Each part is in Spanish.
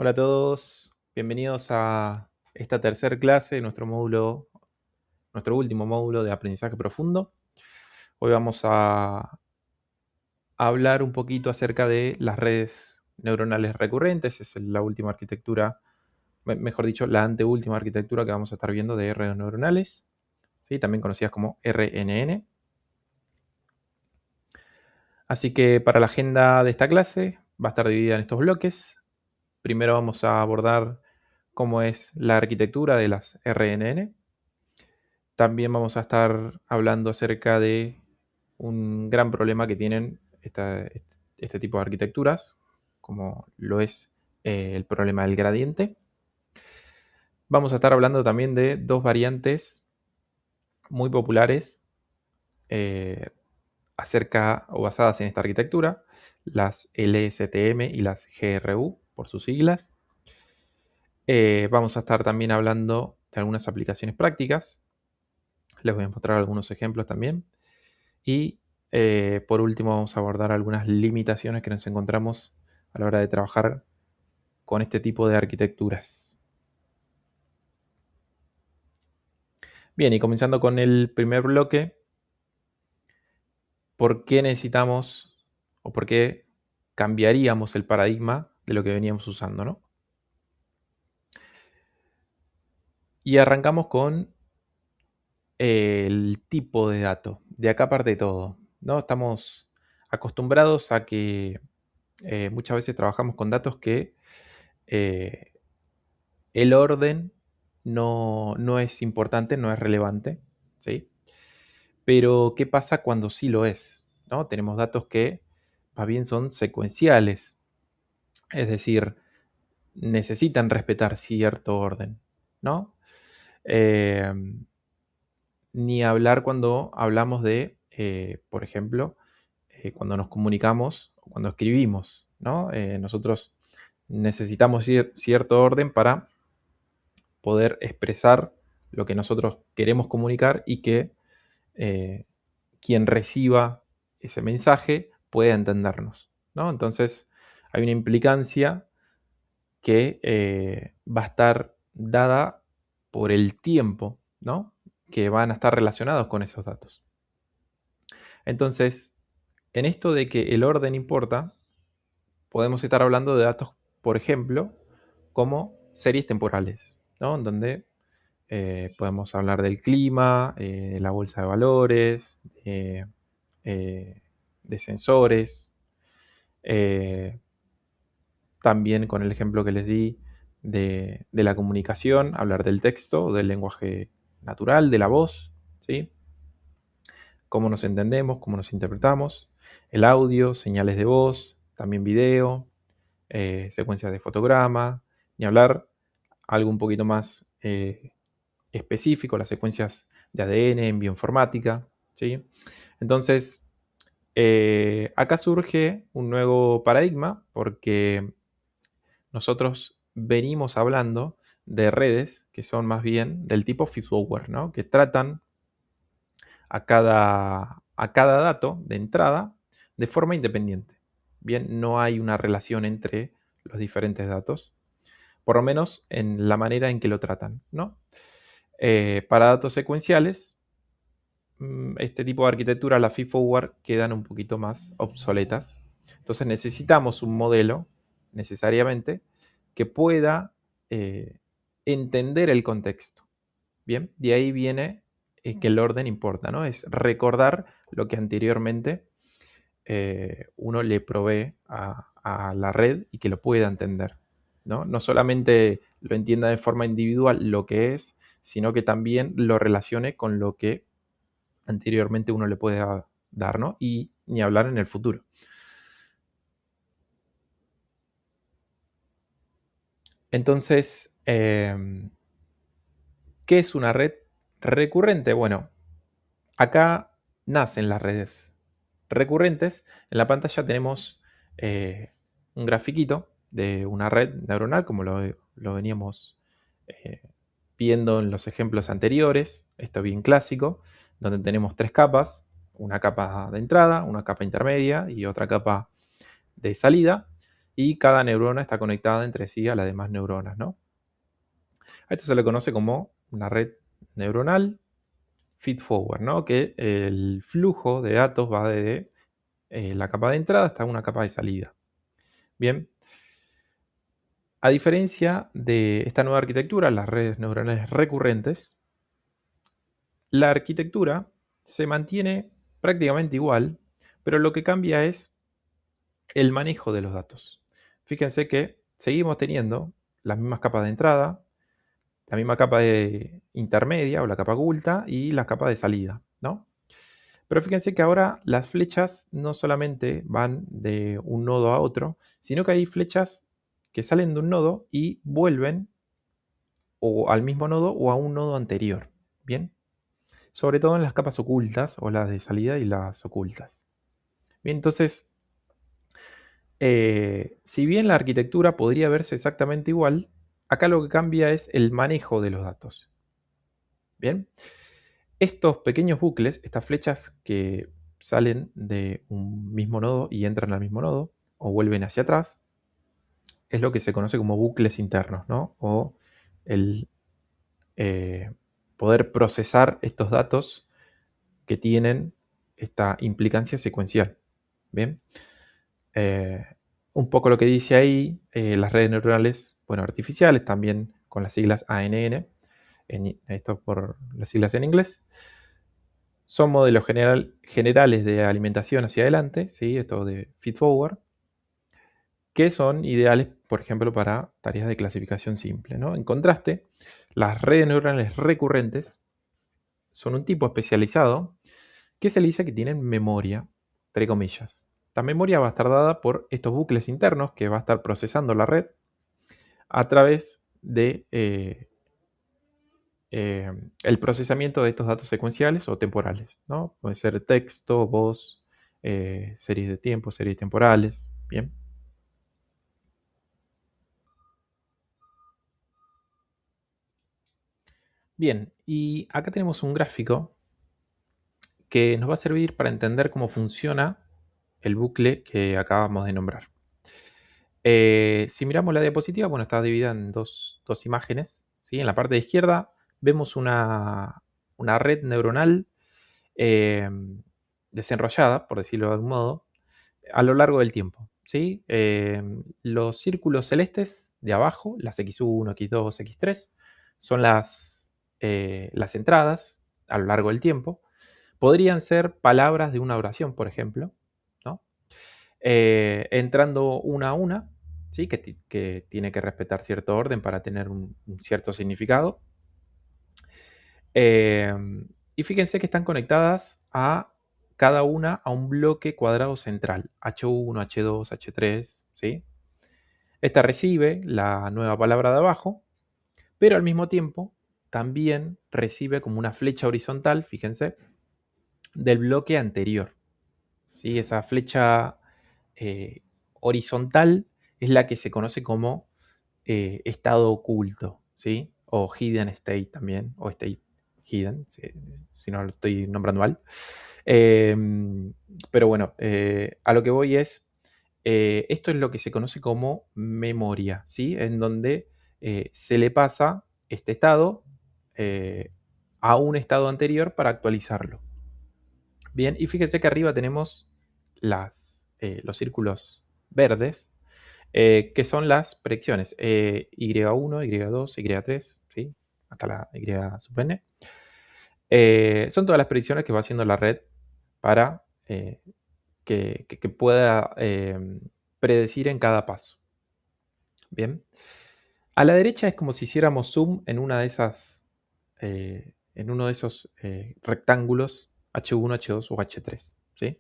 Hola a todos, bienvenidos a esta tercera clase de nuestro módulo, nuestro último módulo de aprendizaje profundo. Hoy vamos a hablar un poquito acerca de las redes neuronales recurrentes. Es la última arquitectura, mejor dicho, la anteúltima arquitectura que vamos a estar viendo de redes neuronales, ¿sí? También conocidas como RNN. Así que para la agenda de esta clase va a estar dividida en estos bloques. Primero vamos a abordar cómo es la arquitectura de las RNN. También vamos a estar hablando acerca de un gran problema que tienen este tipo de arquitecturas, como lo es el problema del gradiente. Vamos a estar hablando también de dos variantes muy populares acerca o basadas en esta arquitectura, las LSTM y las GRU, por sus siglas. Vamos a estar también hablando de algunas aplicaciones prácticas. Les voy a mostrar algunos ejemplos también. Y por último vamos a abordar algunas limitaciones que nos encontramos a la hora de trabajar con este tipo de arquitecturas. Bien, y comenzando con el primer bloque, ¿por qué necesitamos o por qué cambiaríamos el paradigma de lo que veníamos usando, ¿no? Y arrancamos con el tipo de dato. De acá parte todo, ¿no? Estamos acostumbrados a que muchas veces trabajamos con datos que el orden no es importante, no es relevante, ¿sí? Pero, ¿qué pasa cuando sí lo es? ¿No? Tenemos datos que más bien son secuenciales, es decir, necesitan respetar cierto orden, ¿no? Ni hablar cuando hablamos de, por ejemplo, cuando nos comunicamos o cuando escribimos, ¿no? Nosotros necesitamos cierto orden para poder expresar lo que nosotros queremos comunicar y que quien reciba ese mensaje pueda entendernos, ¿no? Entonces hay una implicancia que va a estar dada por el tiempo, ¿no? Que van a estar relacionados con esos datos. Entonces, en esto de que el orden importa, podemos estar hablando de datos, por ejemplo, como series temporales, ¿no? En donde podemos hablar del clima, de la bolsa de valores, de sensores. También con el ejemplo que les di de la comunicación, hablar del texto, del lenguaje natural, de la voz, ¿sí? Cómo nos entendemos, cómo nos interpretamos, el audio, señales de voz, también video, secuencias de fotograma, ni hablar algo un poquito más específico, las secuencias de ADN en bioinformática, ¿sí? Entonces, acá surge un nuevo paradigma porque nosotros venimos hablando de redes que son más bien del tipo feedforward, ¿no? Que tratan a cada dato de entrada de forma independiente. Bien, no hay una relación entre los diferentes datos, por lo menos en la manera en que lo tratan, ¿no? Para datos secuenciales, este tipo de arquitectura, la feedforward, quedan un poquito más obsoletas. Entonces necesitamos un modelo, necesariamente, que pueda entender el contexto. Bien, de ahí viene que el orden importa, ¿no? Es recordar lo que anteriormente uno le provee a la red y que lo pueda entender, ¿no? No solamente lo entienda de forma individual lo que es, sino que también lo relacione con lo que anteriormente uno le puede dar, ¿no? Y ni hablar en el futuro. Entonces, ¿qué es una red recurrente? Bueno, acá nacen las redes recurrentes. En la pantalla tenemos un grafiquito de una red neuronal, como lo veníamos eh, viendo en los ejemplos anteriores. Esto bien clásico, donde tenemos tres capas. Una capa de entrada, una capa intermedia y otra capa de salida. y cada neurona está conectada entre sí a las demás neuronas, ¿no? A esto se le conoce como una red neuronal feed-forward, ¿no? Que el flujo de datos va de la capa de entrada hasta una capa de salida. Bien, a diferencia de esta nueva arquitectura, las redes neuronales recurrentes, la arquitectura se mantiene prácticamente igual, pero lo que cambia es el manejo de los datos. Fíjense que seguimos teniendo las mismas capas de entrada, la misma capa de intermedia o la capa oculta y la capa de salida, ¿no? Pero fíjense que ahora las flechas no solamente van de un nodo a otro, sino que hay flechas que salen de un nodo y vuelven o al mismo nodo o a un nodo anterior. Bien, sobre todo en las capas ocultas o las de salida y las ocultas. Bien, entonces, si bien la arquitectura podría verse exactamente igual, acá lo que cambia es el manejo de los datos. Bien, estos pequeños bucles, estas flechas que salen de un mismo nodo y entran al mismo nodo o vuelven hacia atrás, es lo que se conoce como bucles internos, ¿no? O el eh, poder procesar estos datos que tienen esta implicancia secuencial. Bien, Eh, un poco lo que dice ahí, las redes neuronales, bueno, artificiales, también con las siglas ANN, esto por las siglas en inglés, son modelos generales de alimentación hacia adelante, ¿sí? Esto de feed-forward, que son ideales, por ejemplo, para tareas de clasificación simple, ¿no? En contraste, las redes neuronales recurrentes son un tipo especializado que se le dice que tienen memoria, entre comillas. La memoria va a estar dada por estos bucles internos que va a estar procesando la red a través de el procesamiento de estos datos secuenciales o temporales, ¿no? Puede ser texto, voz, series de tiempo, series temporales, ¿bien? Bien, y acá tenemos un gráfico que nos va a servir para entender cómo funciona el bucle que acabamos de nombrar. Si miramos la diapositiva, bueno, está dividida en dos imágenes, ¿sí? En la parte de izquierda vemos una red neuronal eh, desenrollada, por decirlo de algún modo, a lo largo del tiempo, ¿sí? Los círculos celestes de abajo, las X1, X2, X3, son las entradas a lo largo del tiempo. Podrían ser palabras de una oración, por ejemplo, ¿no? Entrando una a una, ¿sí? Que tiene que respetar cierto orden para tener un cierto significado. Y fíjense que están conectadas a cada una a un bloque cuadrado central, H1, H2, H3, ¿sí? Esta recibe la nueva palabra de abajo, pero al mismo tiempo también recibe como una flecha horizontal, fíjense, del bloque anterior, ¿sí? Esa flecha eh, horizontal es la que se conoce como estado oculto, ¿sí? O hidden state también, o state hidden, si no lo estoy nombrando mal. Pero bueno, a lo que voy es, esto es lo que se conoce como memoria, ¿sí? En donde se le pasa este estado eh, a un estado anterior para actualizarlo. Bien, y fíjense que arriba tenemos los círculos verdes, que son las predicciones Y1, Y2, Y3, ¿sí? Hasta la Y sub n. Son todas las predicciones que va haciendo la red para que pueda predecir en cada paso. Bien. A la derecha es como si hiciéramos zoom en una de esas, en uno de esos rectángulos H1, H2 o H3. ¿Sí?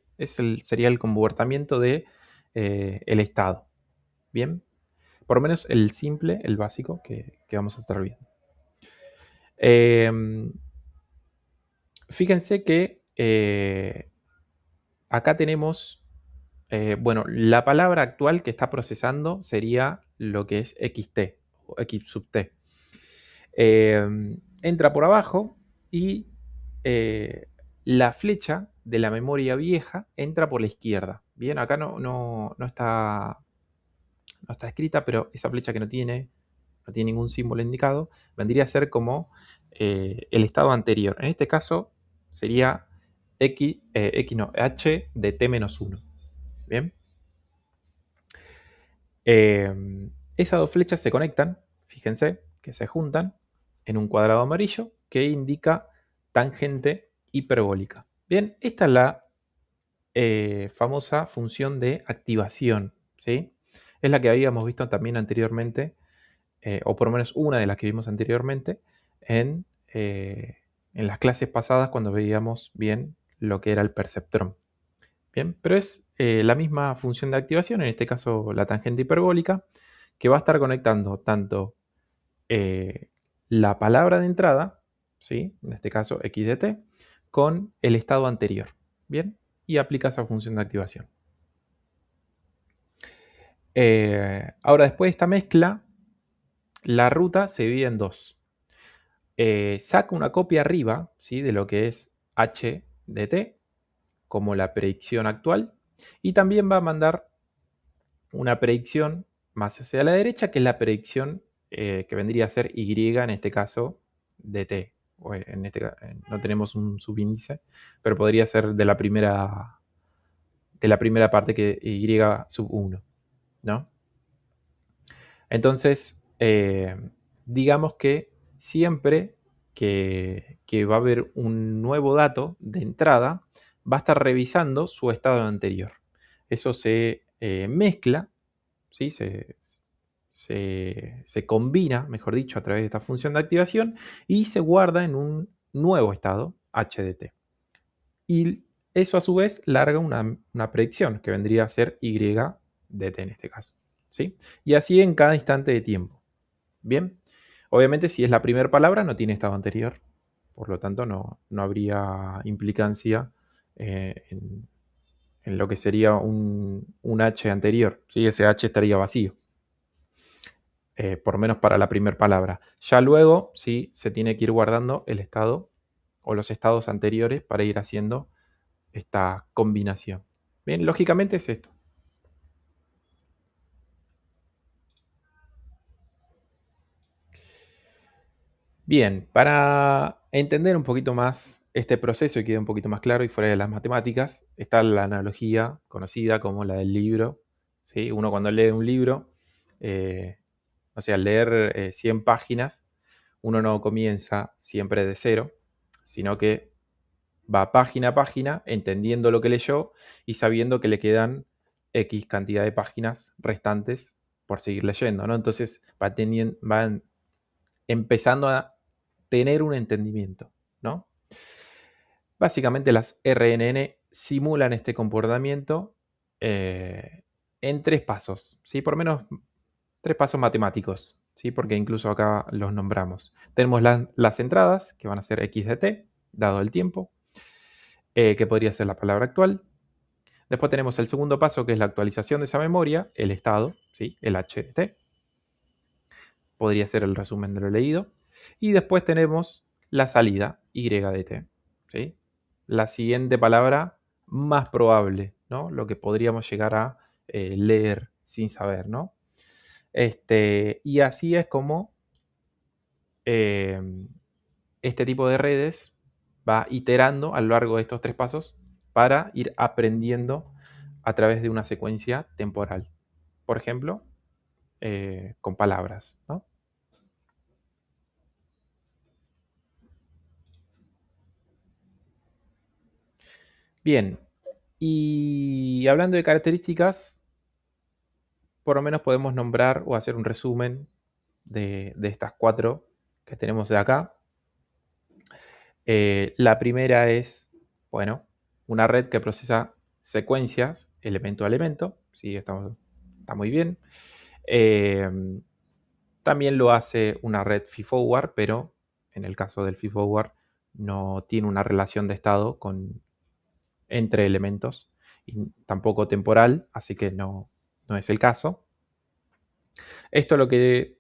Sería el comportamiento de el estado. Bien. Por lo menos el simple, el básico que vamos a estar viendo. Fíjense que acá tenemos, bueno, la palabra actual que está procesando sería lo que es xt o x sub t. Entra por abajo y la flecha de la memoria vieja entra por la izquierda. Bien, acá no está está escrita, pero esa flecha que no tiene ningún símbolo indicado, vendría a ser como el estado anterior. En este caso sería h de t-1. Bien. Esas dos flechas se conectan, fíjense, que se juntan en un cuadrado amarillo que indica tangente hiperbólica. Bien, esta es la famosa función de activación, ¿sí? Es la que habíamos visto también anteriormente, o por lo menos una de las que vimos anteriormente, en las clases pasadas cuando veíamos bien lo que era el perceptrón. Bien, pero es la misma función de activación, en este caso la tangente hiperbólica, que va a estar conectando tanto la palabra de entrada, ¿sí? En este caso x de t, con el estado anterior. Bien, y aplica esa función de activación. Ahora, después de esta mezcla, la ruta se divide en dos. Saca una copia arriba, ¿sí? De lo que es h de t, como la predicción actual, y también va a mandar una predicción más hacia la derecha, que es la predicción que vendría a ser y, en este caso, de t. No tenemos un subíndice, pero podría ser de la primera parte, que y sub 1, ¿no? Entonces, digamos que siempre que va a haber un nuevo dato de entrada, va a estar revisando su estado anterior. Eso se mezcla, ¿sí? Se combina, mejor dicho, a través de esta función de activación y se guarda en un nuevo estado, HDT. Y eso a su vez larga una predicción que vendría a ser YDT en este caso, ¿sí? Y así en cada instante de tiempo. Bien, obviamente si es la primera palabra no tiene estado anterior, por lo tanto no habría implicancia en lo que sería un H anterior, ¿sí? Ese H estaría vacío. Por lo menos para la primera palabra. Ya luego sí se tiene que ir guardando el estado o los estados anteriores para ir haciendo esta combinación. Bien, lógicamente es esto. Bien, para entender un poquito más este proceso y quede un poquito más claro y fuera de las matemáticas, está la analogía conocida como la del libro, ¿sí? Uno cuando lee un libro, o sea, al leer 100 páginas, uno no comienza siempre de cero, sino que va página a página entendiendo lo que leyó y sabiendo que le quedan X cantidad de páginas restantes por seguir leyendo, ¿no? Entonces va empezando a tener un entendimiento, ¿no? Básicamente las RNN simulan este comportamiento en 3 pasos, ¿sí? Por lo menos 3 pasos matemáticos, ¿sí? Porque incluso acá los nombramos. Tenemos las entradas, que van a ser x de t, dado el tiempo, que podría ser la palabra actual. Después tenemos el segundo paso, que es la actualización de esa memoria, el estado, ¿sí? El h de t. Podría ser el resumen de lo leído. Y después tenemos la salida, y de t, ¿sí? La siguiente palabra más probable, ¿no? Lo que podríamos llegar a leer sin saber, ¿no? Y así es como este tipo de redes va iterando a lo largo de estos 3 pasos para ir aprendiendo a través de una secuencia temporal. Por ejemplo, con palabras, ¿no? Bien, y hablando de características, por lo menos podemos nombrar o hacer un resumen de estas 4 que tenemos de acá. La primera es, bueno, una red que procesa secuencias elemento a elemento. Sí, está muy bien. También lo hace una red feedforward, pero en el caso del feedforward no tiene una relación de estado entre elementos y tampoco temporal, así que no es el caso. Esto lo que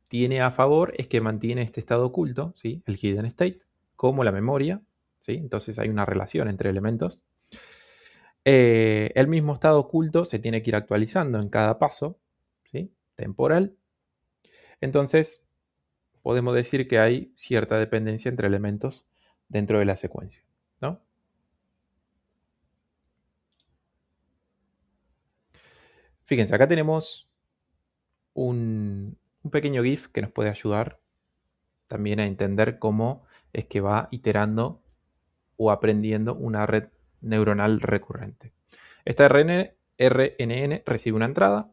tiene a favor es que mantiene este estado oculto, ¿sí? El hidden state, como la memoria, ¿sí? Entonces hay una relación entre elementos. El mismo estado oculto se tiene que ir actualizando en cada paso, ¿sí? Temporal. Entonces, podemos decir que hay cierta dependencia entre elementos dentro de la secuencia, ¿no? Fíjense, acá tenemos un pequeño GIF que nos puede ayudar también a entender cómo es que va iterando o aprendiendo una red neuronal recurrente. Esta RNN recibe una entrada,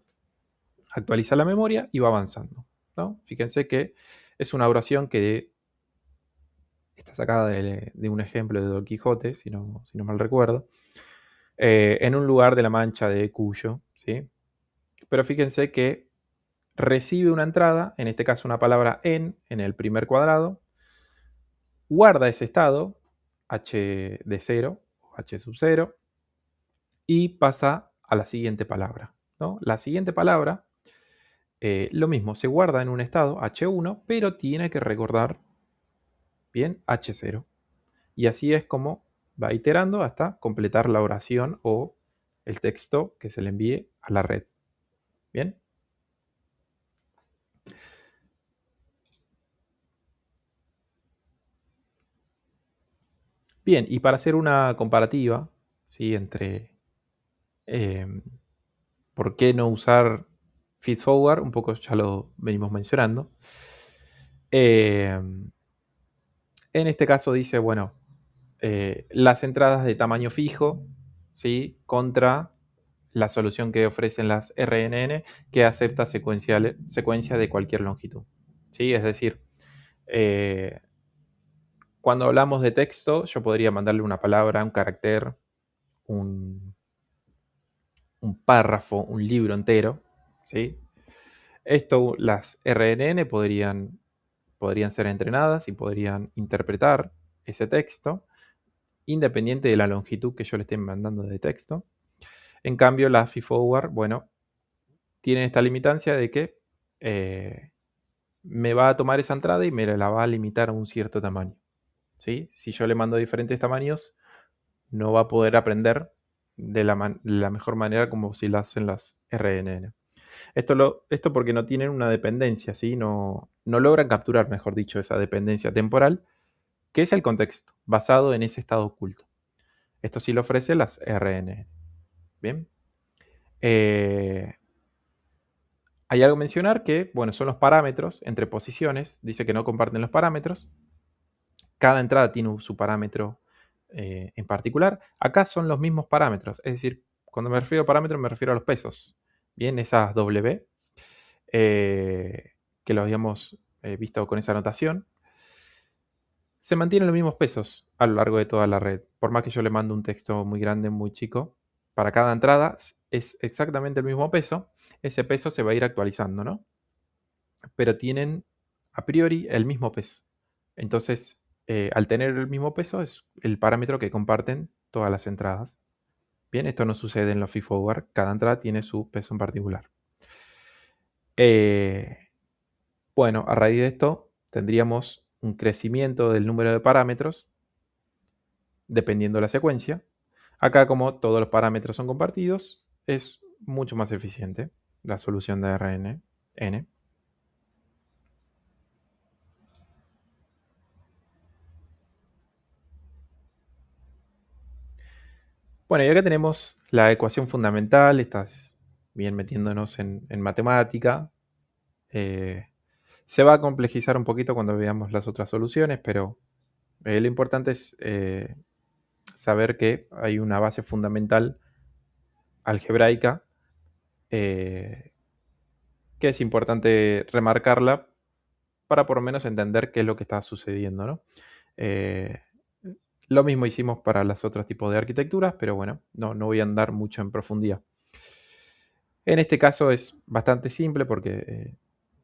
actualiza la memoria y va avanzando, ¿no? Fíjense que es una oración que está sacada de un ejemplo de Don Quijote, si no mal recuerdo, en un lugar de la Mancha de Cuyo, ¿sí? Pero fíjense que recibe una entrada, en este caso una palabra en el primer cuadrado, guarda ese estado, h de 0, h sub 0, y pasa a la siguiente palabra, ¿no? La siguiente palabra, lo mismo, se guarda en un estado h1, pero tiene que recordar, bien, h0. Y así es como va iterando hasta completar la oración o el texto que se le envíe a la red. Bien. Bien, y para hacer una comparativa, ¿sí? Entre por qué no usar feedforward, un poco ya lo venimos mencionando. En este caso dice, bueno, las entradas de tamaño fijo, ¿sí? Contra la solución que ofrecen las RNN, que acepta secuencia de cualquier longitud, ¿sí? Es decir, cuando hablamos de texto, yo podría mandarle una palabra, un carácter, un párrafo, un libro entero, ¿sí? Esto, las RNN podrían ser entrenadas y podrían interpretar ese texto, independiente de la longitud que yo le esté mandando de texto. En cambio, la feedforward, bueno, tiene esta limitancia de que me va a tomar esa entrada y me la va a limitar a un cierto tamaño, ¿sí? Si yo le mando diferentes tamaños, no va a poder aprender de la mejor manera como si lo hacen las RNN. Esto porque no tienen una dependencia, ¿sí? No logran capturar, mejor dicho, esa dependencia temporal, que es el contexto, basado en ese estado oculto. Esto sí lo ofrece las RNN. Bien. Hay algo a mencionar que, bueno, son los parámetros entre posiciones. Dice que no comparten los parámetros. Cada entrada tiene su parámetro en particular. Acá son los mismos parámetros. Es decir, cuando me refiero a parámetros me refiero a los pesos. Bien, esas W, que lo habíamos visto con esa notación, se mantienen los mismos pesos a lo largo de toda la red. Por más que yo le mando un texto muy grande, muy chico, para cada entrada es exactamente el mismo peso. Ese peso se va a ir actualizando, ¿no? Pero tienen a priori el mismo peso. Entonces, al tener el mismo peso, es el parámetro que comparten todas las entradas. Bien, esto no sucede en los feedforward. Cada entrada tiene su peso en particular. Bueno, a raíz de esto tendríamos un crecimiento del número de parámetros dependiendo de la secuencia. Acá, como todos los parámetros son compartidos, es mucho más eficiente la solución de RNN. Bueno, y acá tenemos la ecuación fundamental, estás bien metiéndonos en matemática. Se va a complejizar un poquito cuando veamos las otras soluciones, pero lo importante es saber que hay una base fundamental algebraica que es importante remarcarla para por lo menos entender qué es lo que está sucediendo, ¿no? Eh, lo mismo hicimos para los otros tipos de arquitecturas, pero bueno, no voy a andar mucho en profundidad. En este caso es bastante simple porque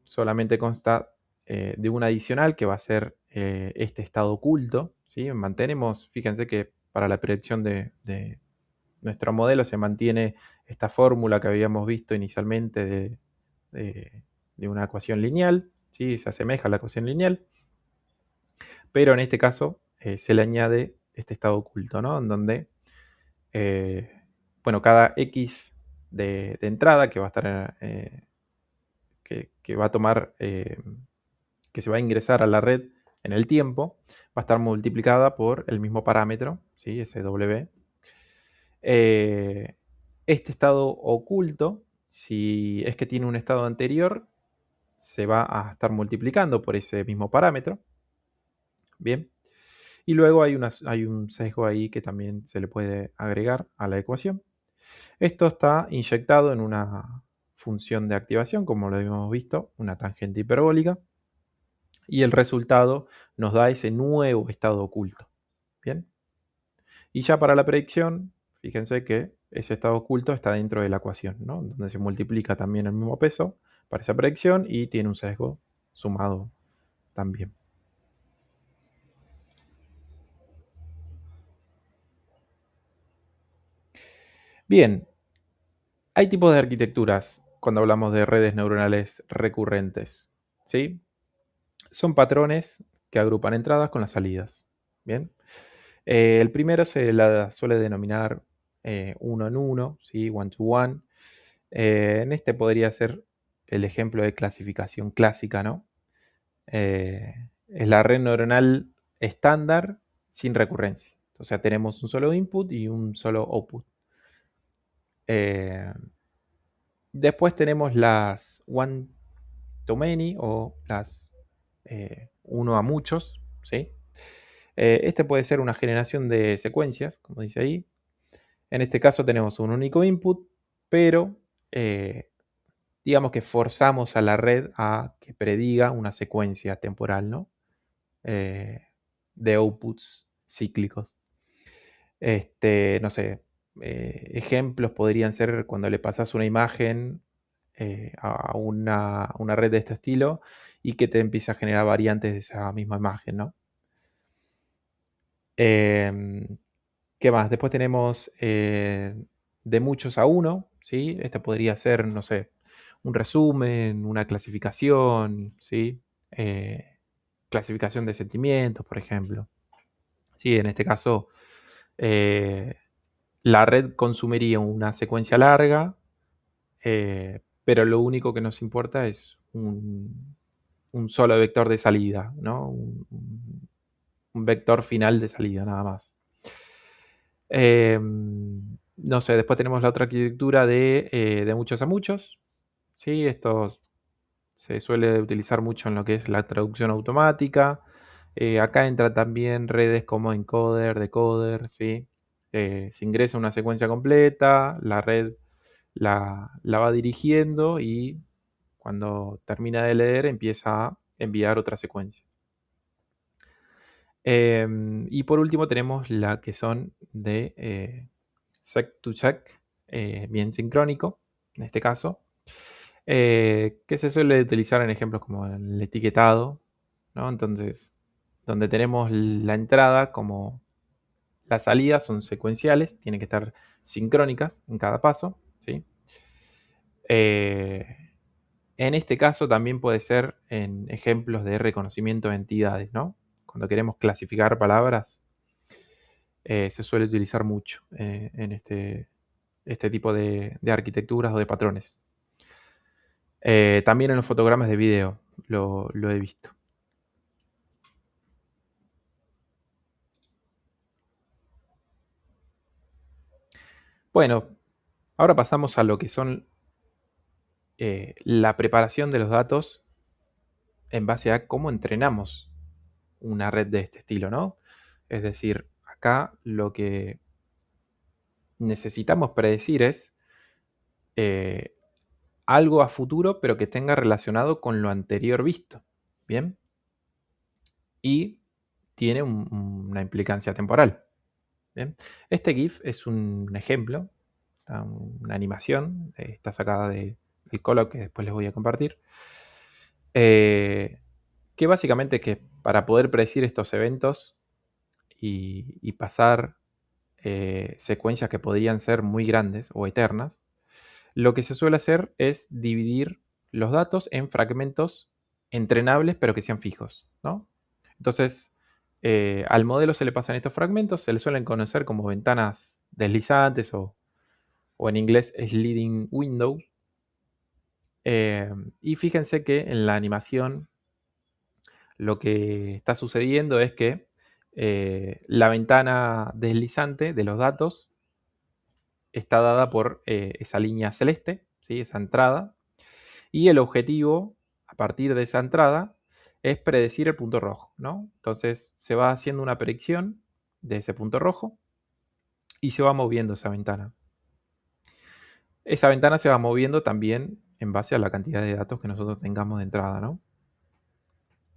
solamente consta de un adicional que va a ser este estado oculto, ¿sí? Mantenemos, fíjense que para la predicción de nuestro modelo se mantiene esta fórmula que habíamos visto inicialmente de una ecuación lineal, ¿sí? Se asemeja a la ecuación lineal, pero en este caso se le añade este estado oculto, ¿no? En donde bueno, cada X de entrada que va a estar, que va a tomar, que se va a ingresar a la red en el tiempo, va a estar multiplicada por el mismo parámetro, ¿sí? Ese W. Este estado oculto, si es que tiene un estado anterior, se va a estar multiplicando por ese mismo parámetro. Bien. Y luego hay un sesgo ahí que también se le puede agregar a la ecuación. Esto está inyectado en una función de activación, como lo habíamos visto, una tangente hiperbólica. Y el resultado nos da ese nuevo estado oculto. Bien. Y ya para la predicción, fíjense que ese estado oculto está dentro de la ecuación, ¿no? Donde se multiplica también el mismo peso para esa predicción y tiene un sesgo sumado también. Bien, hay tipos de arquitecturas cuando hablamos de redes neuronales recurrentes, ¿sí? Son patrones que agrupan entradas con las salidas. Bien. El primero se la suele denominar uno en uno, ¿sí? One to one. En este podría ser el ejemplo de clasificación clásica, ¿no? Es la red neuronal estándar sin recurrencia. O sea, tenemos un solo input y un solo output. Después tenemos las one to many o las uno a muchos, ¿sí? Este puede ser una generación de secuencias, como dice ahí. En este caso tenemos un único input, pero digamos que forzamos a la red a que prediga una secuencia temporal, ¿no? De outputs cíclicos. No sé, ejemplos podrían ser cuando le pasas una imagen a una red de este estilo y que te empieza a generar variantes de esa misma imagen, ¿no? ¿Qué más? Después tenemos de muchos a uno, ¿sí? Este podría ser, no sé, un resumen, una clasificación, ¿sí? Clasificación de sentimientos, por ejemplo. Sí, en este caso, la red consumiría una secuencia larga, pero lo único que nos importa es un solo vector de salida, ¿no? Un vector final de salida, nada más. No sé, después tenemos la otra arquitectura de muchos a muchos. ¿Sí? Esto se suele utilizar mucho en lo que es la traducción automática. Acá entra también redes como encoder, decoder, ¿sí? Se ingresa una secuencia completa, la red la va dirigiendo y cuando termina de leer empieza a enviar otra secuencia. Y por último tenemos la que son de sec to sec, bien sincrónico, en este caso, que se suele utilizar en ejemplos como el etiquetado, ¿no? Entonces, donde tenemos la entrada como las salidas son secuenciales, tienen que estar sincrónicas en cada paso, ¿sí? En este caso también puede ser en ejemplos de reconocimiento de entidades, ¿no? Cuando queremos clasificar palabras, se suele utilizar mucho en este tipo de arquitecturas o de patrones. También en los fotogramas de video lo he visto. Bueno, ahora pasamos a lo que son la preparación de los datos en base a cómo entrenamos una red de este estilo, ¿no? Es decir, acá lo que necesitamos predecir es eh, algo a futuro, pero que tenga relacionado con lo anterior visto. ¿Bien? Y tiene una implicancia temporal. ¿Bien? Este GIF es un ejemplo, una animación, está sacada del Colloq que después les voy a compartir, que básicamente es que para poder predecir estos eventos y pasar secuencias que podrían ser muy grandes o eternas, lo que se suele hacer es dividir los datos en fragmentos entrenables pero que sean fijos, ¿no? Entonces, al modelo se le pasan estos fragmentos, se le suelen conocer como ventanas deslizantes o o en inglés sliding window. Y fíjense que en la animación lo que está sucediendo es que la ventana deslizante de los datos está dada por esa línea celeste, ¿sí? Esa entrada, y el objetivo a partir de esa entrada es predecir el punto rojo, ¿no? Entonces se va haciendo una predicción de ese punto rojo y se va moviendo esa ventana. Esa ventana se va moviendo también en base a la cantidad de datos que nosotros tengamos de entrada, ¿no?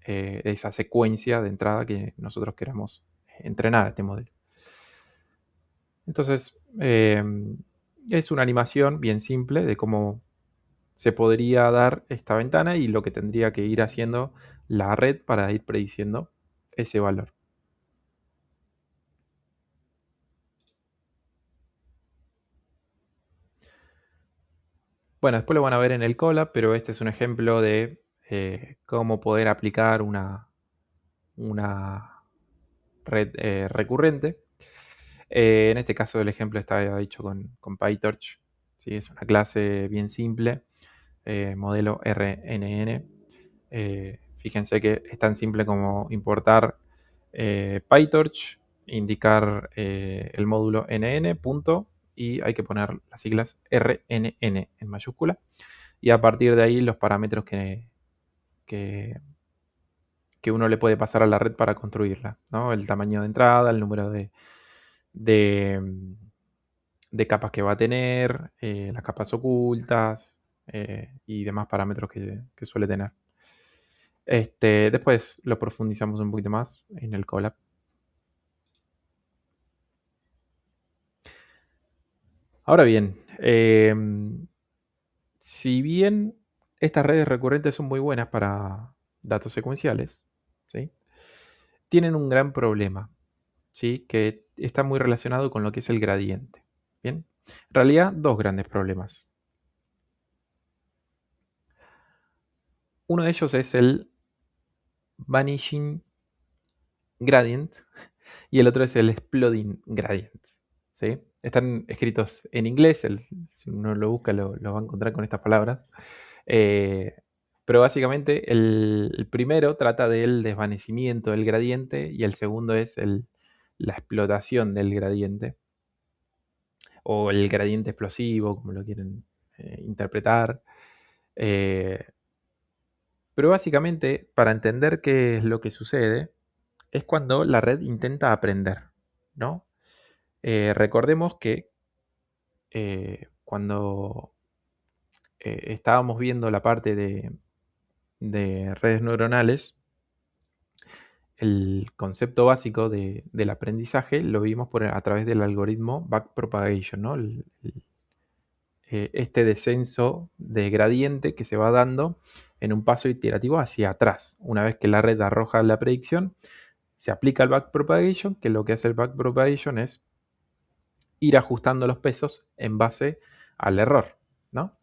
Esa secuencia de entrada que nosotros queramos entrenar a este modelo. Entonces, es una animación bien simple de cómo se podría dar esta ventana y lo que tendría que ir haciendo la red para ir prediciendo ese valor. Bueno, después lo van a ver en el Colab, pero este es un ejemplo de cómo poder aplicar una red recurrente. En este caso el ejemplo está hecho con PyTorch. ¿Sí? Es una clase bien simple, modelo RNN. Fíjense que es tan simple como importar PyTorch, indicar el módulo NN, punto, y hay que poner las siglas RNN en mayúscula. Y a partir de ahí los parámetros que uno le puede pasar a la red para construirla, ¿no? El tamaño de entrada, el número de, de capas que va a tener, las capas ocultas y demás parámetros que suele tener. Después lo profundizamos un poquito más en el Colab. Ahora bien, si bien estas redes recurrentes son muy buenas para datos secuenciales, ¿sí? Tienen un gran problema, ¿sí? Que está muy relacionado con lo que es el gradiente. Bien, en realidad dos grandes problemas. Uno de ellos es el vanishing gradient y el otro es el exploding gradient. ¿Sí? Están escritos en inglés, si uno lo busca lo va a encontrar con estas palabras. Pero básicamente el primero trata del desvanecimiento del gradiente y el segundo es la explotación del gradiente o el gradiente explosivo, como lo quieren interpretar. Pero básicamente, para entender qué es lo que sucede, es cuando la red intenta aprender, ¿no? Recordemos que cuando estábamos viendo la parte de redes neuronales, el concepto básico del aprendizaje lo vimos a través del algoritmo backpropagation, ¿no? Este descenso de gradiente que se va dando en un paso iterativo hacia atrás. Una vez que la red arroja la predicción, se aplica el backpropagation, que lo que hace el backpropagation es ir ajustando los pesos en base al error, ¿no?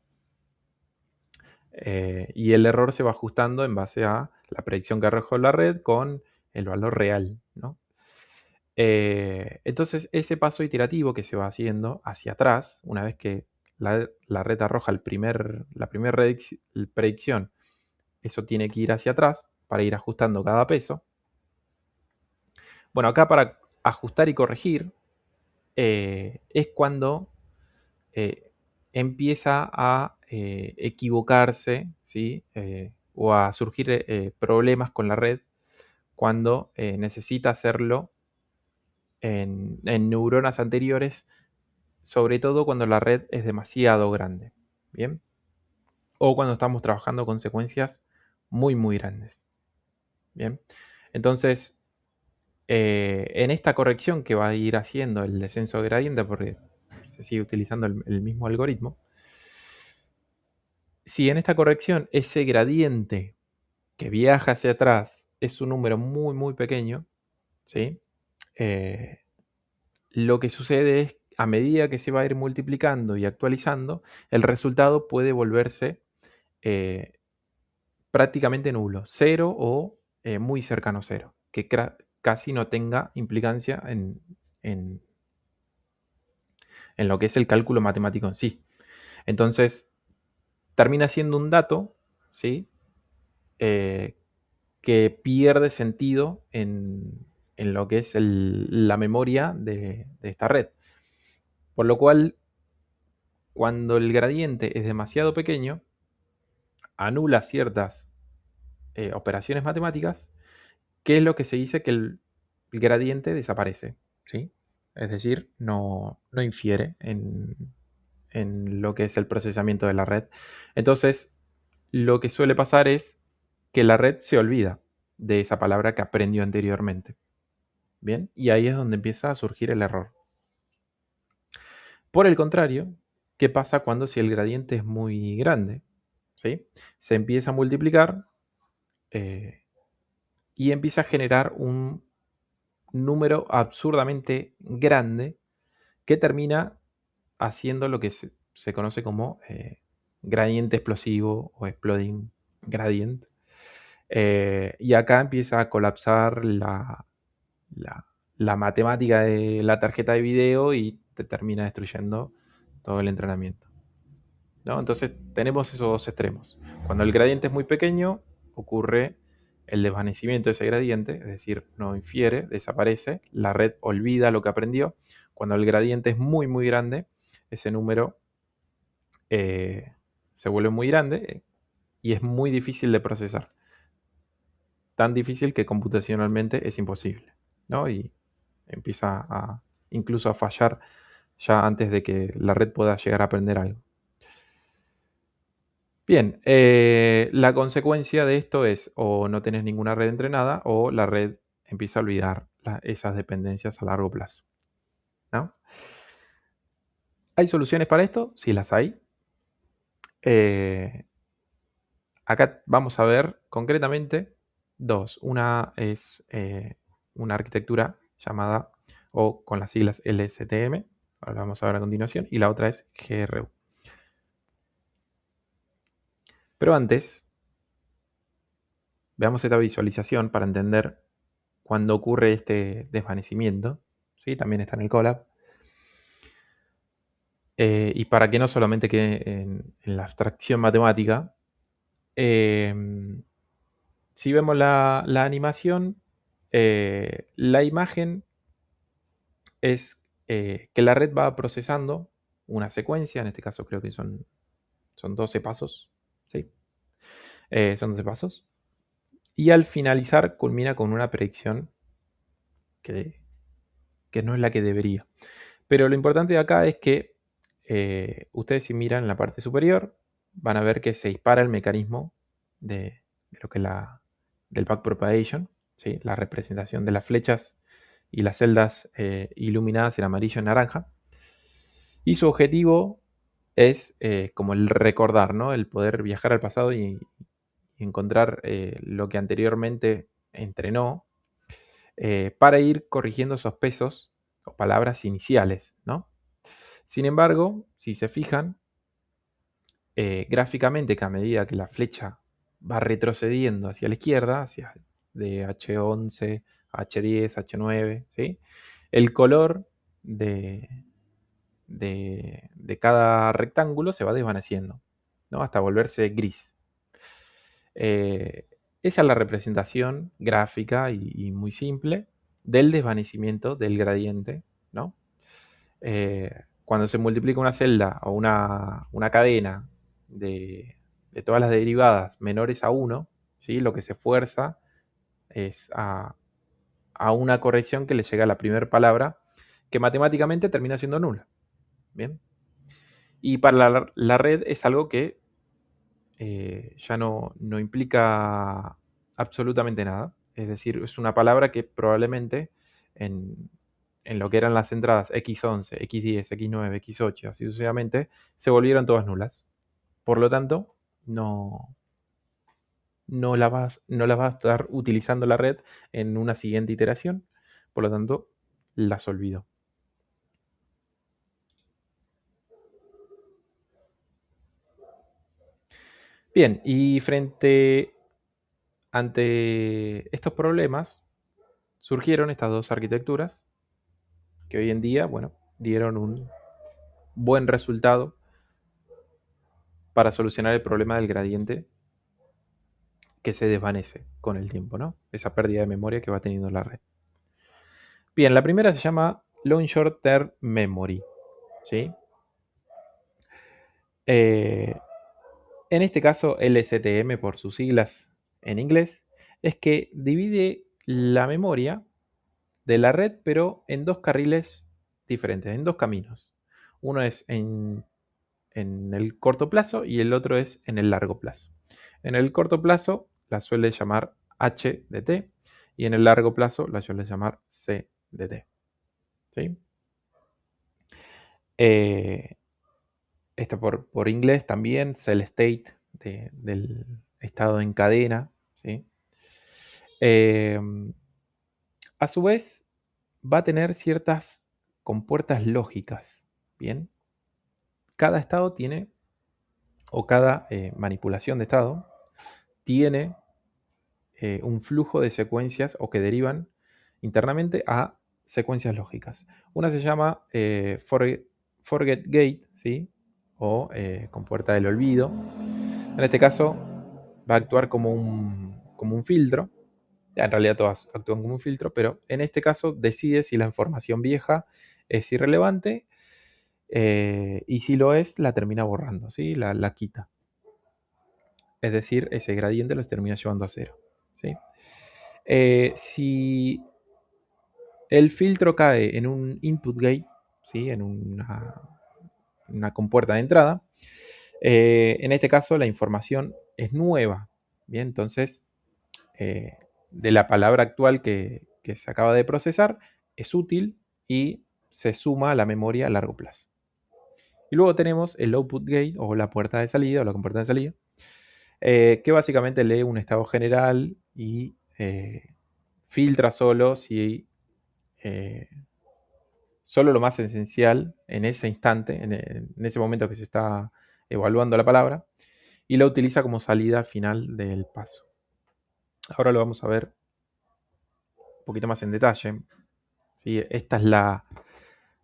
Y el error se va ajustando en base a la predicción que arrojó la red con el valor real, ¿no? Entonces, ese paso iterativo que se va haciendo hacia atrás, una vez que la red arroja la primera predicción, eso tiene que ir hacia atrás para ir ajustando cada peso. Bueno, acá para ajustar y corregir es cuando empieza a equivocarse, ¿sí? O a surgir problemas con la red cuando necesita hacerlo en neuronas anteriores, sobre todo cuando la red es demasiado grande, ¿bien? O cuando estamos trabajando con secuencias muy, muy grandes, ¿bien? Entonces, en esta corrección que va a ir haciendo el descenso de gradiente, porque se sigue utilizando el mismo algoritmo, si en esta corrección ese gradiente que viaja hacia atrás es un número muy, muy pequeño, ¿sí? Lo que sucede es, a medida que se va a ir multiplicando y actualizando, el resultado puede volverse eh, prácticamente nulo, cero o muy cercano a cero, que casi no tenga implicancia en en lo que es el cálculo matemático en sí. Entonces, termina siendo un dato, ¿sí? Que pierde sentido en lo que es la memoria de esta red. Por lo cual, cuando el gradiente es demasiado pequeño, anula ciertas operaciones matemáticas, que es lo que se dice que el gradiente desaparece, ¿sí? Es decir, no infiere en lo que es el procesamiento de la red. Entonces, lo que suele pasar es que la red se olvida de esa palabra que aprendió anteriormente. Bien, y ahí es donde empieza a surgir el error. Por el contrario, ¿qué pasa cuando si el gradiente es muy grande? ¿Sí? Se empieza a multiplicar y empieza a generar un número absurdamente grande que termina haciendo lo que se conoce como gradiente explosivo o exploding gradient. Y acá empieza a colapsar la- la matemática de la tarjeta de video y te termina destruyendo todo el entrenamiento, ¿no? Entonces tenemos esos dos extremos. Cuando el gradiente es muy pequeño, ocurre el desvanecimiento de ese gradiente, es decir, no infiere, desaparece, la red olvida lo que aprendió. Cuando el gradiente es muy, muy grande, ese número se vuelve muy grande y es muy difícil de procesar. Tan difícil que computacionalmente es imposible, ¿no? Y empieza incluso a fallar ya antes de que la red pueda llegar a aprender algo. Bien, la consecuencia de esto es o no tenés ninguna red entrenada o la red empieza a olvidar esas dependencias a largo plazo, ¿no? ¿Hay soluciones para esto? Sí las hay. Acá vamos a ver concretamente dos. Una es una arquitectura llamada o con las siglas LSTM, ahora vamos a ver a continuación, y la otra es GRU. Pero antes, veamos esta visualización para entender cuando ocurre este desvanecimiento. ¿Sí? También está en el Colab. Y para que no solamente quede en la abstracción matemática, si vemos la animación, la imagen es que la red va procesando una secuencia, en este caso creo que son 12 pasos, ¿sí? Son 12 pasos. Y al finalizar culmina con una predicción que, que no es la que debería. Pero lo importante de acá es que ustedes si miran en la parte superior van a ver que se dispara el mecanismo de lo que es del backpropagation, ¿sí? La representación de las flechas y las celdas iluminadas en amarillo y naranja. Y su objetivo es como el recordar, ¿no? El poder viajar al pasado y encontrar lo que anteriormente entrenó para ir corrigiendo esos pesos o palabras iniciales, ¿no? Sin embargo, si se fijan, gráficamente que a medida que la flecha va retrocediendo hacia la izquierda, hacia de H11, H10, H9, ¿sí? El color de cada rectángulo se va desvaneciendo, ¿no? Hasta volverse gris. Esa es la representación gráfica y muy simple del desvanecimiento del gradiente, ¿no? Cuando se multiplica una celda o una cadena de todas las derivadas menores a 1, ¿sí? Lo que se fuerza es a una corrección que le llega a la primera palabra, que matemáticamente termina siendo nula. Bien. Y para la red es algo que ya no implica absolutamente nada. Es decir, es una palabra que probablemente en lo que eran las entradas X11, X10, X9, X8, así sucesivamente, se volvieron todas nulas. Por lo tanto, no las va a estar utilizando la red en una siguiente iteración. Por lo tanto, las olvido. Bien, y ante estos problemas, surgieron estas dos arquitecturas que hoy en día, bueno, dieron buen resultado para solucionar el problema del gradiente que se desvanece con el tiempo, ¿no? Esa pérdida de memoria que va teniendo la red. Bien, la primera se llama Long Short Term Memory, ¿sí? En este caso, LSTM por sus siglas en inglés, es que divide la memoria de la red, pero en dos carriles diferentes, en dos caminos. Uno es en el corto plazo y el otro es en el largo plazo. En el corto plazo la suele llamar HDT y en el largo plazo la suele llamar CDT. ¿Sí? Esto por inglés también, cell state del estado en cadena. ¿Sí? Eh, a su vez, va a tener ciertas compuertas lógicas. Bien, cada estado tiene, o cada manipulación de estado, tiene un flujo de secuencias o que derivan internamente a secuencias lógicas. Una se llama forget gate, ¿sí? O compuerta del olvido. En este caso va a actuar como un filtro. En realidad todas actúan como un filtro, pero en este caso decide si la información vieja es irrelevante y si lo es, la termina borrando, ¿sí? La quita. Es decir, ese gradiente los termina llevando a cero. ¿Sí? Si el filtro cae en un input gate, ¿sí? En una compuerta de entrada, en este caso la información es nueva. Bien, entonces de la palabra actual que se acaba de procesar es útil y se suma a la memoria a largo plazo. Y luego tenemos el output gate o la puerta de salida o la compuerta de salida, que básicamente lee un estado general y filtra solo si solo lo más esencial en ese instante, en ese momento que se está evaluando la palabra, y la utiliza como salida final del paso. Ahora lo vamos a ver un poquito más en detalle. ¿Sí? Esta es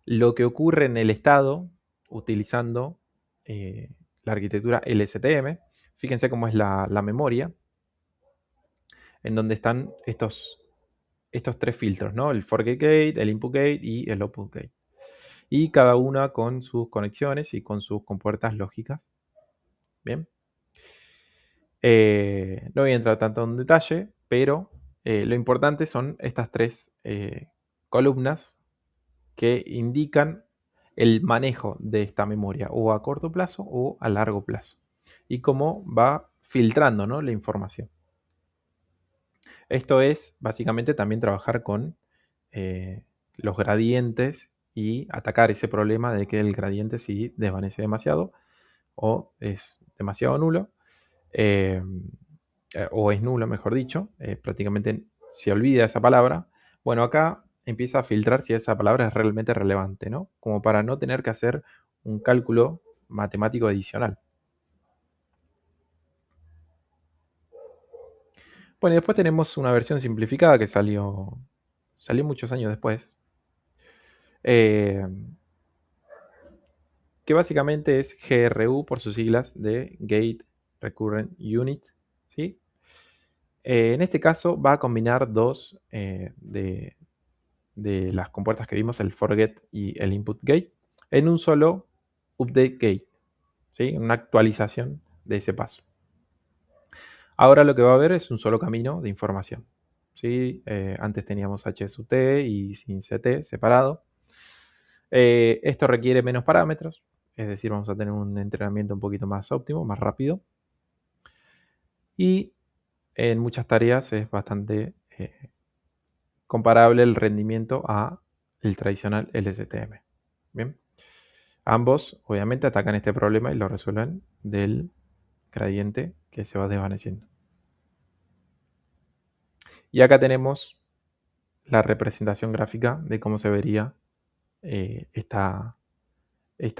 lo que ocurre en el estado utilizando la arquitectura LSTM. Fíjense cómo es la memoria, en donde están estos tres filtros, ¿no? El forget gate, el input gate y el output gate. Y cada una con sus conexiones y con sus compuertas lógicas. Bien. No voy a entrar tanto en detalle, pero lo importante son estas tres columnas que indican el manejo de esta memoria, o a corto plazo o a largo plazo, y cómo va filtrando, ¿no? La información. Esto es básicamente también trabajar con los gradientes y atacar ese problema de que el gradiente si desvanece demasiado o es demasiado nulo, eh, o es nulo, mejor dicho, prácticamente se olvida esa palabra. Bueno, acá empieza a filtrar si esa palabra es realmente relevante, ¿no? Como para no tener que hacer un cálculo matemático adicional. Bueno, y después tenemos una versión simplificada que salió muchos años después, eh, que básicamente es GRU por sus siglas de Gate Recurrent Unit, ¿sí? En este caso va a combinar dos de las compuertas que vimos, el forget y el input gate, en un solo update gate, ¿sí? Una actualización de ese paso. Ahora lo que va a haber es un solo camino de información. ¿Sí? Antes teníamos H sub t y sin CT separado. Esto requiere menos parámetros, es decir, vamos a tener un entrenamiento un poquito más óptimo, más rápido. Y en muchas tareas es bastante comparable el rendimiento a el tradicional LSTM. Bien. Ambos, obviamente, atacan este problema y lo resuelven del gradiente que se va desvaneciendo. Y acá tenemos la representación gráfica de cómo se vería esta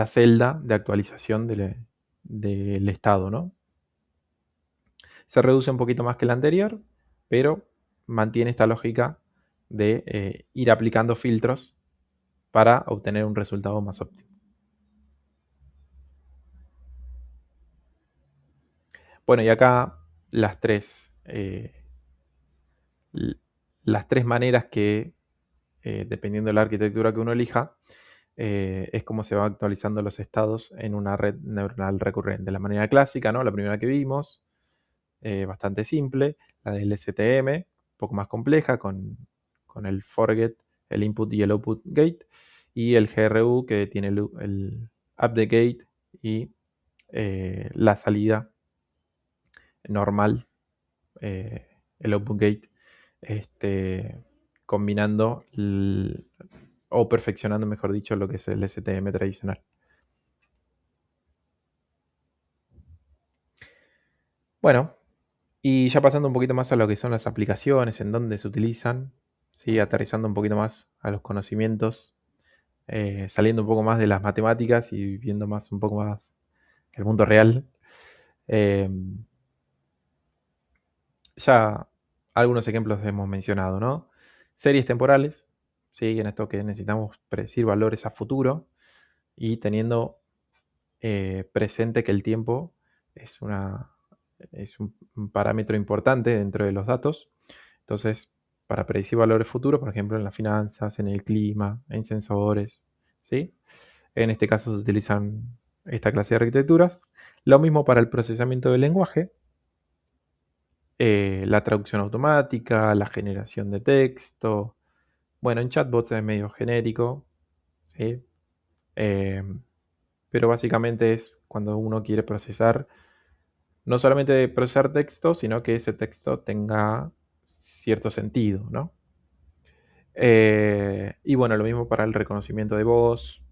celda de actualización del estado, ¿no? Se reduce un poquito más que la anterior, pero mantiene esta lógica de ir aplicando filtros para obtener un resultado más óptimo. Bueno, y acá las tres maneras que, dependiendo de la arquitectura que uno elija, es como se van actualizando los estados en una red neuronal recurrente. La manera clásica, ¿no? La primera que vimos, bastante simple. La del STM, un poco más compleja, con el forget, el input y el output gate. Y el GRU, que tiene el update gate y la salida normal, el output gate, combinando o perfeccionando, mejor dicho, lo que es el STM tradicional. Bueno, y ya pasando un poquito más a lo que son las aplicaciones, en dónde se utilizan, ¿sí? Aterrizando un poquito más a los conocimientos, saliendo un poco más de las matemáticas y viendo más un poco más el mundo real. Eh, ya algunos ejemplos hemos mencionado, ¿no? Series temporales, ¿sí? En esto que necesitamos predecir valores a futuro y teniendo presente que el tiempo es, es un parámetro importante dentro de los datos. Entonces, para predecir valores futuros, por ejemplo, en las finanzas, en el clima, en sensores, ¿sí? En este caso se utilizan esta clase de arquitecturas. Lo mismo para el procesamiento del lenguaje, la traducción automática, la generación de texto. Bueno, en chatbots es medio genérico, ¿sí? Eh, pero básicamente es cuando uno quiere procesar, no solamente procesar texto, sino que ese texto tenga cierto sentido, ¿no? Y bueno, lo mismo para el reconocimiento de voz,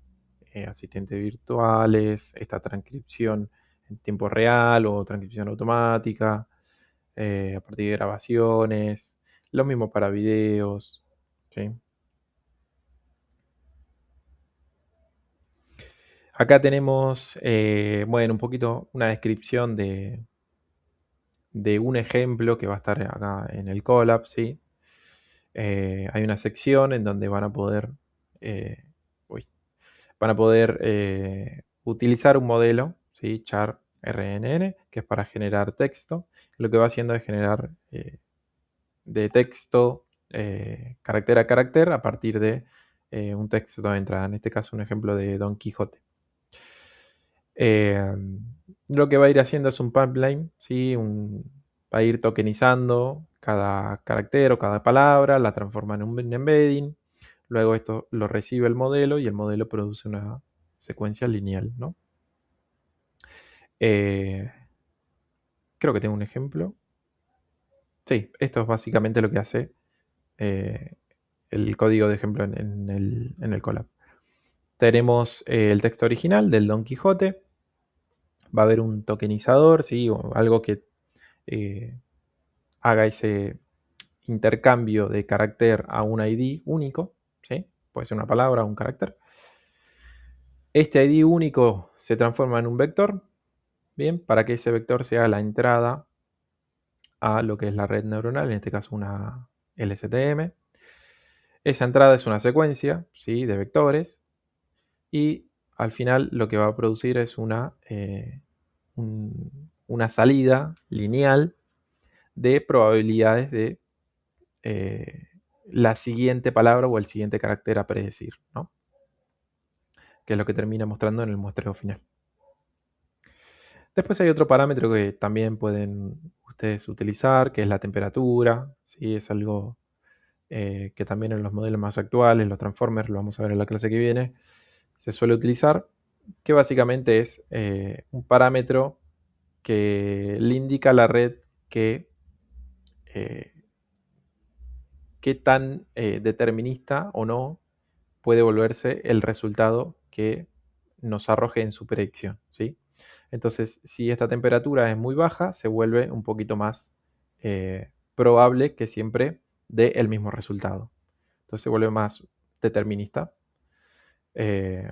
asistentes virtuales, esta transcripción en tiempo real o transcripción automática, a partir de grabaciones, lo mismo para videos, ¿sí? Acá tenemos, bueno, un poquito una descripción de un ejemplo que va a estar acá en el Colab, ¿sí? Hay una sección en donde eh, uy, van a poder utilizar un modelo, ¿sí? Char RNN, que es para generar texto. Lo que va haciendo es generar de texto carácter a carácter a partir de un texto de entrada. En este caso, un ejemplo de Don Quijote. Eh, lo que va a ir haciendo es un pipeline, ¿sí? Va a ir tokenizando cada carácter o cada palabra, la transforma en un embedding. Luego esto lo recibe el modelo y el modelo produce una secuencia lineal, ¿no? Eh, creo que tengo un ejemplo. Sí, esto es básicamente lo que hace eh, el código de ejemplo en el Colab. Tenemos el texto original del Don Quijote. Va a haber un tokenizador, ¿sí? O algo que eh, haga ese intercambio de carácter a un ID único, ¿sí? Puede ser una palabra o un carácter. Este ID único se transforma en un vector, ¿bien? Para que ese vector sea la entrada a lo que es la red neuronal, en este caso una LSTM. Esa entrada es una secuencia, ¿sí? De vectores y al final lo que va a producir es una salida lineal de probabilidades de la siguiente palabra o el siguiente carácter a predecir, ¿no? Que es lo que termina mostrando en el muestreo final. Después hay otro parámetro que también pueden ustedes utilizar, que es la temperatura, ¿sí? Es algo que también en los modelos más actuales, los transformers, lo vamos a ver en la clase que viene, se suele utilizar, que básicamente es un parámetro que le indica a la red que eh, qué tan determinista o no puede volverse el resultado que nos arroje en su predicción, ¿sí? Entonces, si esta temperatura es muy baja, se vuelve un poquito más probable que siempre dé el mismo resultado. Entonces se vuelve más determinista. Eh,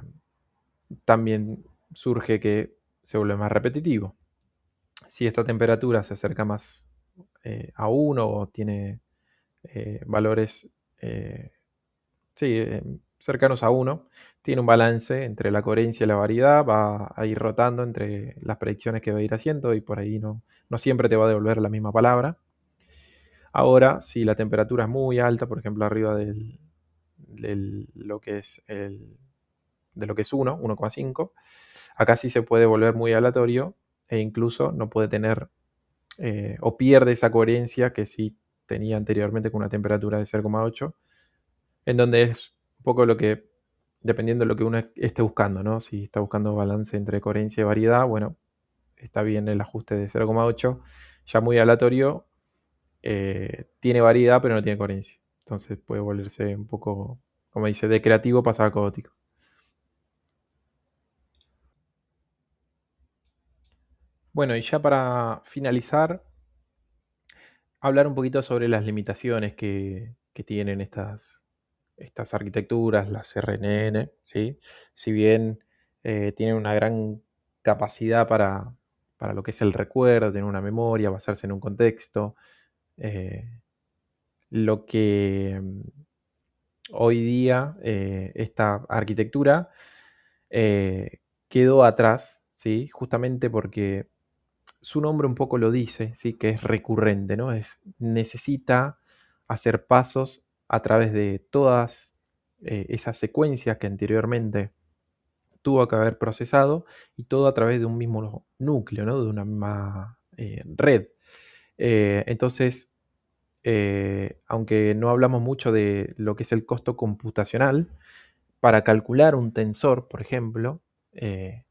también surge que se vuelve más repetitivo. Si esta temperatura se acerca más a 1 o tiene valores, sí, cercanos a 1. Tiene un balance entre la coherencia y la variedad, va a ir rotando entre las predicciones que va a ir haciendo y por ahí no siempre te va a devolver la misma palabra. Ahora, si la temperatura es muy alta, por ejemplo, arriba lo que es de lo que es 1, 1,5, acá sí se puede volver muy aleatorio e incluso no puede tener o pierde esa coherencia que sí tenía anteriormente con una temperatura de 0,8, en donde es un poco lo que, dependiendo de lo que uno esté buscando, ¿no? Si está buscando balance entre coherencia y variedad, bueno, está bien el ajuste de 0,8. Ya muy aleatorio, tiene variedad pero no tiene coherencia. Entonces puede volverse un poco, como dice, de creativo pasar a caótico. Bueno, y ya para finalizar, hablar un poquito sobre las limitaciones que tienen estas arquitecturas, las RNN, ¿sí? Si bien tienen una gran capacidad para lo que es el recuerdo, tener una memoria, basarse en un contexto, lo que hoy día esta arquitectura quedó atrás, ¿sí? Justamente porque su nombre un poco lo dice, ¿sí? Que es recurrente, ¿no? Necesita hacer pasos a través de todas esas secuencias que anteriormente tuvo que haber procesado y todo a través de un mismo núcleo, ¿no? De una misma red. Entonces, aunque no hablamos mucho de lo que es el costo computacional, para calcular un tensor, por ejemplo, eh,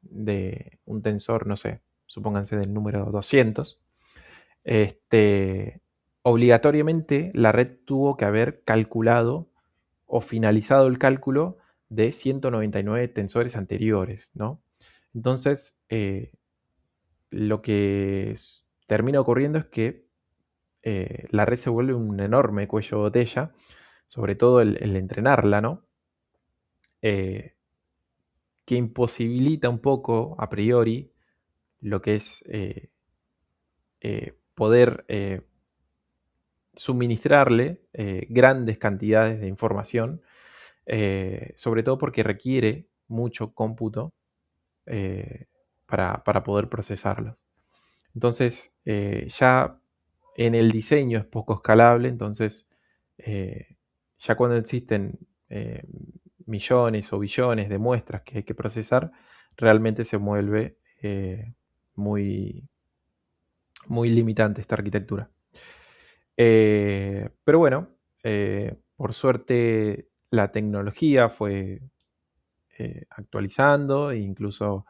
de un tensor, no sé, supónganse del número 200, obligatoriamente la red tuvo que haber calculado o finalizado el cálculo de 199 tensores anteriores, ¿no? Entonces, lo que termina ocurriendo es que la red se vuelve un enorme cuello de botella, sobre todo el entrenarla, ¿no? Eh, que imposibilita un poco a priori lo que es poder suministrarle grandes cantidades de información, sobre todo porque requiere mucho cómputo para poder procesarlo. Entonces, ya en el diseño es poco escalable, entonces ya cuando existen millones o billones de muestras que hay que procesar, realmente se vuelve muy, muy limitante esta arquitectura. Pero bueno, por suerte la tecnología fue actualizando e incluso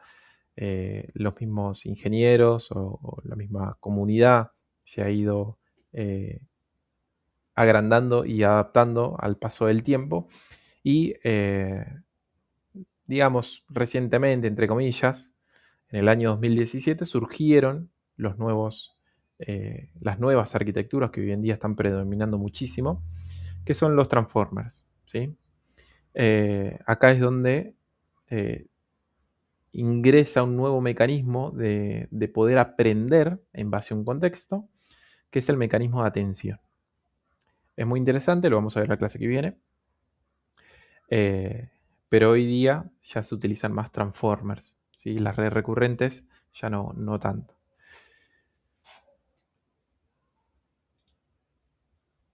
los mismos ingenieros o la misma comunidad se ha ido eh, agrandando y adaptando al paso del tiempo y digamos recientemente, entre comillas, en el año 2017 surgieron las nuevas arquitecturas que hoy en día están predominando muchísimo, que son los transformers, ¿sí? Acá es donde eh, ingresa un nuevo mecanismo de poder aprender en base a un contexto, que es el mecanismo de atención. Es muy interesante, lo vamos a ver en la clase que viene, eh, pero hoy día ya se utilizan más transformers, ¿sí? Las redes recurrentes ya no tanto.